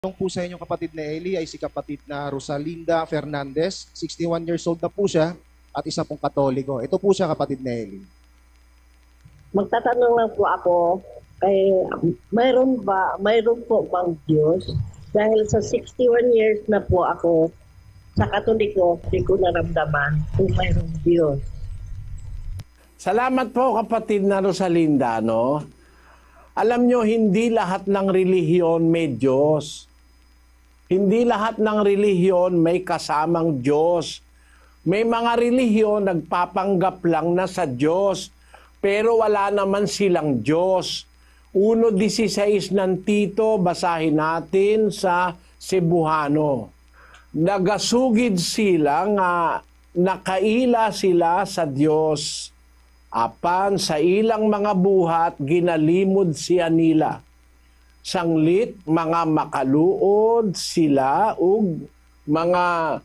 Yung po sa inyong kapatid na Eli ay si kapatid na Rosalinda Fernandez. 61 years old na po siya at isa pong Katoliko. Ito po siya, kapatid na Eli. Magtatanong lang po ako, mayroon po bang Diyos? Dahil sa 61 years na po ako sa Katoliko, hindi ko naramdaman kung mayroong Diyos. Salamat po, kapatid na Rosalinda, no? Alam nyo, hindi lahat ng relihiyon may Diyos. Hindi lahat ng relihiyon may kasamang Diyos. May mga relihiyon nagpapanggap lang na sa Diyos, pero wala naman silang Diyos. 1:16 ng Tito, basahin natin sa Cebuano. Nagasugid sila nga nakaila sila sa Diyos. Apan sa ilang mga buhat, ginalimod siya nila. Sanglit, mga makaluod sila ug mga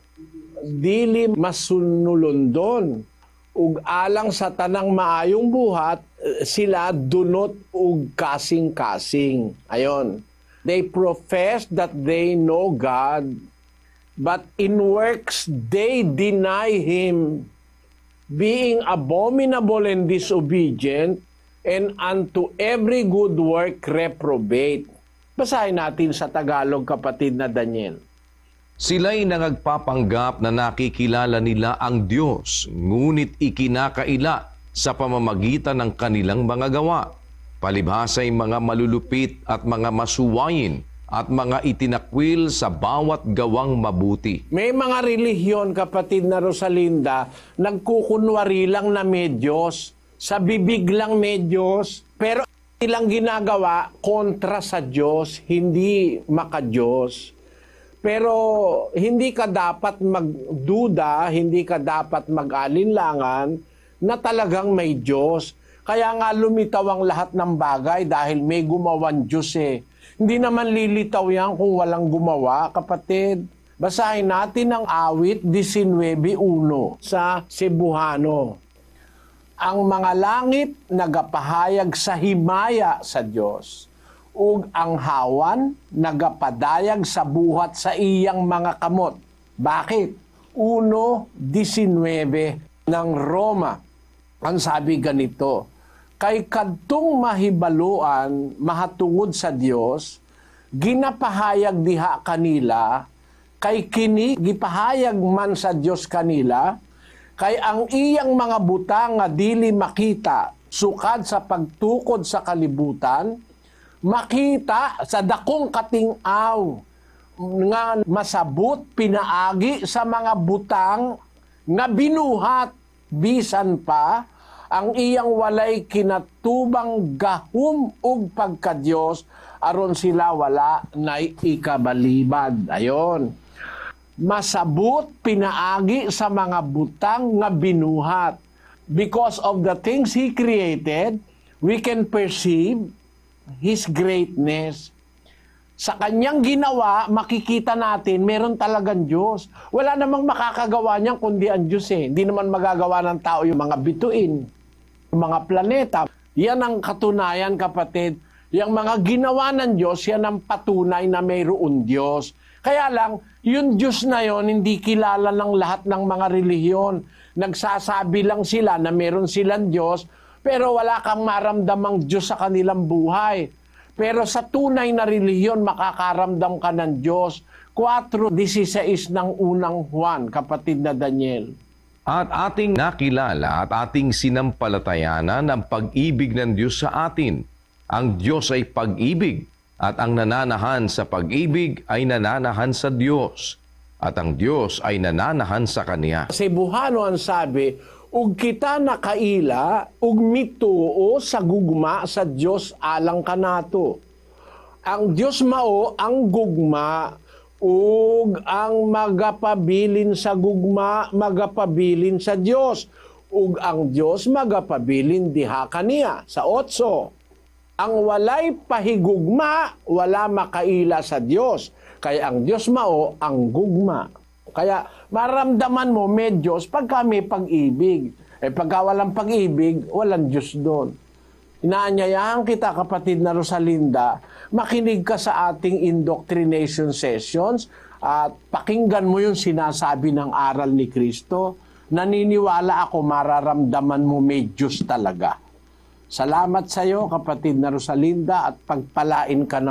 dili masunulondon. Ug alang sa tanang maayong buhat, sila dunot ug kasing-kasing. Ayon. They profess that they know God, but in works they deny Him, being abominable and disobedient, and unto every good work reprobate. Basahin natin sa Tagalog, kapatid na Daniel. Sila'y nangagpapanggap na nakikilala nila ang Diyos, ngunit ikinakaila sa pamamagitan ng kanilang mga gawa. Palibhasa'y mga malulupit at mga masuwayin at mga itinakwil sa bawat gawang mabuti. May mga relihiyon, kapatid na Rosalinda, nagkukunwari lang na may Diyos. Sa bibig lang may Diyos, pero ilang ginagawa kontra sa Diyos, hindi maka-Diyos. Pero hindi ka dapat magduda, hindi ka dapat mag-alinlangan na talagang may Diyos. Kaya nga lumitaw ang lahat ng bagay dahil may gumawan Diyos eh. Hindi naman lilitaw yan kung walang gumawa, kapatid. Basahin natin ang awit 19:1 sa Cebuano. Ang mga langit nagapahayag sa himaya sa Diyos, ug ang hawan nagapadayag sa buhat sa iyang mga kamot. Bakit? 1:19 ng Roma. Ang sabi ganito, kay kadtong mahibaluan mahatungod sa Dios, ginapahayag diha kanila, kay kini gipahayag man sa Dios kanila, kay ang iyang mga butang nga dili makita sukad sa pagtukod sa kalibutan, makita sa dakong kating-aw nga masabot pinaagi sa mga butang nga binuhat, bisan pa ang iyang walay kinatubang gahum ug pagka-Dios aron sila wala na ikabalibad. Ayon. Masabot pinaagi sa mga butang nga binuhat. Because of the things He created, we can perceive His greatness. Sa kanyang ginawa, makikita natin, meron talagang Diyos. Wala namang makakagawa niyan kundi ang Diyos eh. Hindi naman magagawa ng tao yung mga bituin, yung mga planeta. Yan ang katunayan, kapatid. Yung mga ginawa ng Diyos, yan ang patunay na mayroon Diyos. Kaya lang, yung Diyos na yon hindi kilala ng lahat ng mga relihiyon. Nagsasabi lang sila na meron silang Diyos, pero wala kang maramdamang Diyos sa kanilang buhay. Pero sa tunay na relihiyon, makakaramdam ka ng Diyos. 4:16 ng unang Juan, kapatid na Daniel. At ating nakilala at ating sinampalatayanan ang pag-ibig ng Diyos sa atin. Ang Diyos ay pag-ibig, at ang nananahan sa pag-ibig ay nananahan sa Diyos, at ang Diyos ay nananahan sa Kaniya. Cebuano ang sabi, ug kita nakaila, ug mituo sa gugma sa Diyos alang kanato. Ang Diyos mao ang gugma, ug ang magapabilin sa gugma, magapabilin sa Diyos. Ug ang Diyos magapabilin diha kaniya. Sa 8, ang walay pahigugma, wala makaila sa Diyos. Kaya ang Diyos mao ang gugma. Kaya maramdaman mo may Diyos pagka may pag-ibig. Pagka walang pag-ibig, walang Diyos doon. Inaanyayahan kita, kapatid na Rosalinda, makinig ka sa ating indoctrination sessions at pakinggan mo yung sinasabi ng aral ni Kristo. Naniniwala ako mararamdaman mo may Diyos talaga. Salamat sa iyo, kapatid na Rosalinda, at pagpalain ka na